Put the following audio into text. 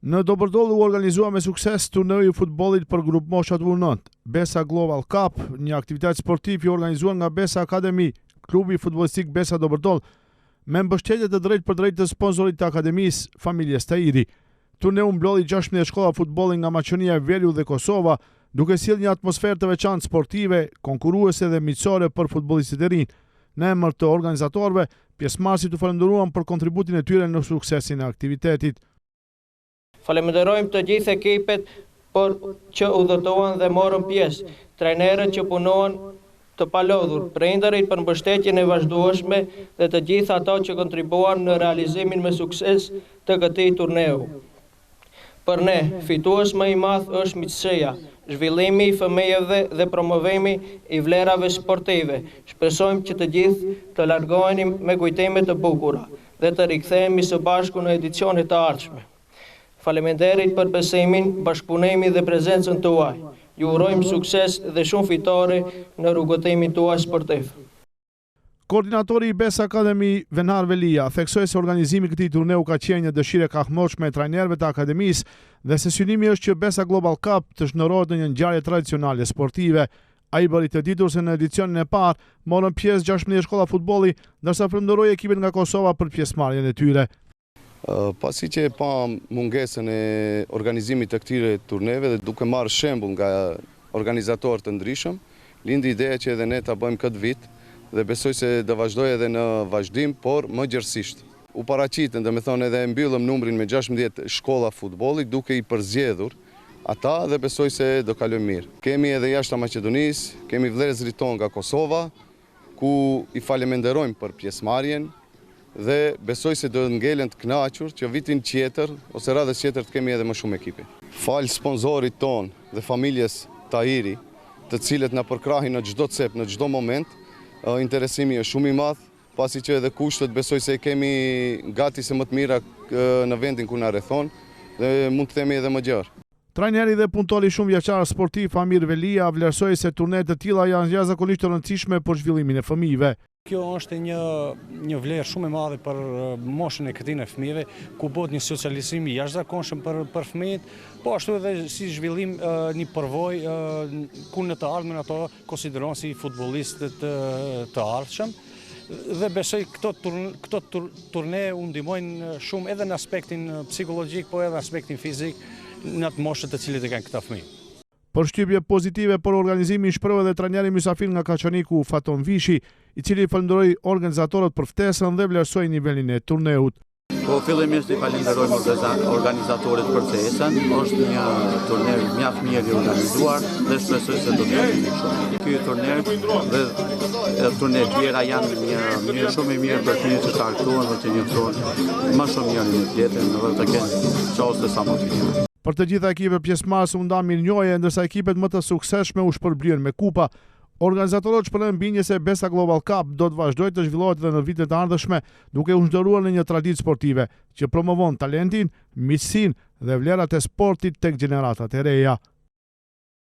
Në Dobërdoll u organizua me sukses turneu i futbollit për grup moshat U9. Besa Global Cup, një aktivitet sportiv i organizuar nga Besa Akademi, klubi futbollistik Besa Dobërdoll, me mbështetje të drejtë për drejtë të sponsorit të akademisë, familjes Tahiri. Turneu mblodhi 16 shkolla futbolli nga Maqedonia e Veriut dhe Kosova, duke sjellë një atmosferë të veçantë sportive, konkurruese dhe miqësore për futbollistët e rinj. Në emër të organizatorëve, pjesëmarrësit u falënderuan për kontributin e tyre në suksesin e aktivitetit. Falenderojmë të gjithë ekipet për që udhëtuan dhe morën pjesë, trajnerët që punuan të palodhur, prindërit për mbështetjen e vazhdueshme dhe të gjithë ato që kontribuan në realizimin me sukses të këtij turneu. Për ne, fitues më i madh është miqësia, zhvillimi i fëmijëve dhe promovimi i vlerave sportive. Shpresojmë që të gjithë të largoheni me kujtime të bukura dhe të rikthehemi së bashku në edicionet të ardhshme. Faleminderit për besimin, bashkëpunimin dhe prezencën tuaj. Ju urojmë sukses dhe shumë fitore në rrugëtimin tuaj sportiv. Koordinatori i Besa Akademi, Venar Velia, theksoi se organizimi i këtij turneu ka qenë një dëshirë e kahmosshme e trajnerëve të akademisë dhe se synimi është që Besa Global Cup të shndërrohet në një ngjarje tradicionale sportive. Ai bëri të ditur se në edicionin e parë morën pjesë 16 shkolla futbolli, ndërsa falenderoi ekipin nga Kosova për pjesëmarrjen e tyre. Pasi që pa mungesën e organizimit të këtyre turneve dhe duke marrë shembull nga organizatorë të ndryshëm, lindi ideja që edhe ne ta bëjmë këtë vit dhe besoj se do vazhdoj edhe në vazhdim, por më gjërësisht. U paraqitën, domethënë edhe mbyllëm numrin me 16 shkolla futbolli duke i përzgjedhur ata dhe besoj se do kalojmë mirë. Kemi edhe jashtë Maqedonisë, kemi vëllezërit tonë nga Kosova, ku i faleminderojmë për pjesëmarrjen. Dhe besoj se do të ngelen të kënaqur që vitin tjetër ose radhës tjetër të kemi edhe më shumë ekipe. Fal sponsorit ton dhe familjes Tahiri, të cilët na përkrahin në çdo cep, në çdo moment, interesimi është shumë i madh, pasi që edhe kushtet besoj se kemi gati se më të mira në vendin ku na rrethon dhe mund të themi edhe më gjerë. Trajneri dhe punëtori shumë vjeçar sportiv Amir Velia vlerësoi se turnet të tilla janë jashtëzakonisht të rëndësishme për zhvillimin e fëmijëve. Kjo është një vlerë shumë e madhe për moshën e këtij e fëmijëve, ku bëhet një socializim i jashtëzakonshëm për fëmijët, po ashtu edhe si zhvillim një përvojë ku në të ardhmen ato konsiderohen si futbollistët të ardhshëm. Dhe besoj këto turne u ndihmojnë shumë edhe në aspektin psikologjik, po edhe në aspektin fizik në atë moshë të cilët e kanë këta fëmijë. Përshtypje pozitive për organizimin shpreu edhe trajneri mysafir nga Kaçaniku Faton Vishi, i cili falenderoi organizatorët për ftesën dhe vlerësoi nivelin e turneut. Po fillimisht i falenderojmë organizatorët për ftesën, është një turner mjaft mirë i organizuar dhe shpresoj se do të jetë shumë. Ky turner dhe turnet tjera janë një mënyrë shumë e mirë për fëmijët që të argëtohen dhe të njohin më shumë njëri në tjetrin dhe të kenë çështje sa më të mira. Për të gjitha ekipet pjesëmarrëse u nda mirënjohje, ndërsa ekipet më të suksesshme u shpërblyen me kupa. Organizatorët shprehen bindje se Besa Global Cup do të vazhdojë të zhvillohet edhe në vitet e ardhshme, duke u zhduruar në një traditë sportive që promovon talentin, miqësinë dhe vlerat e sportit tek gjeneratat e reja.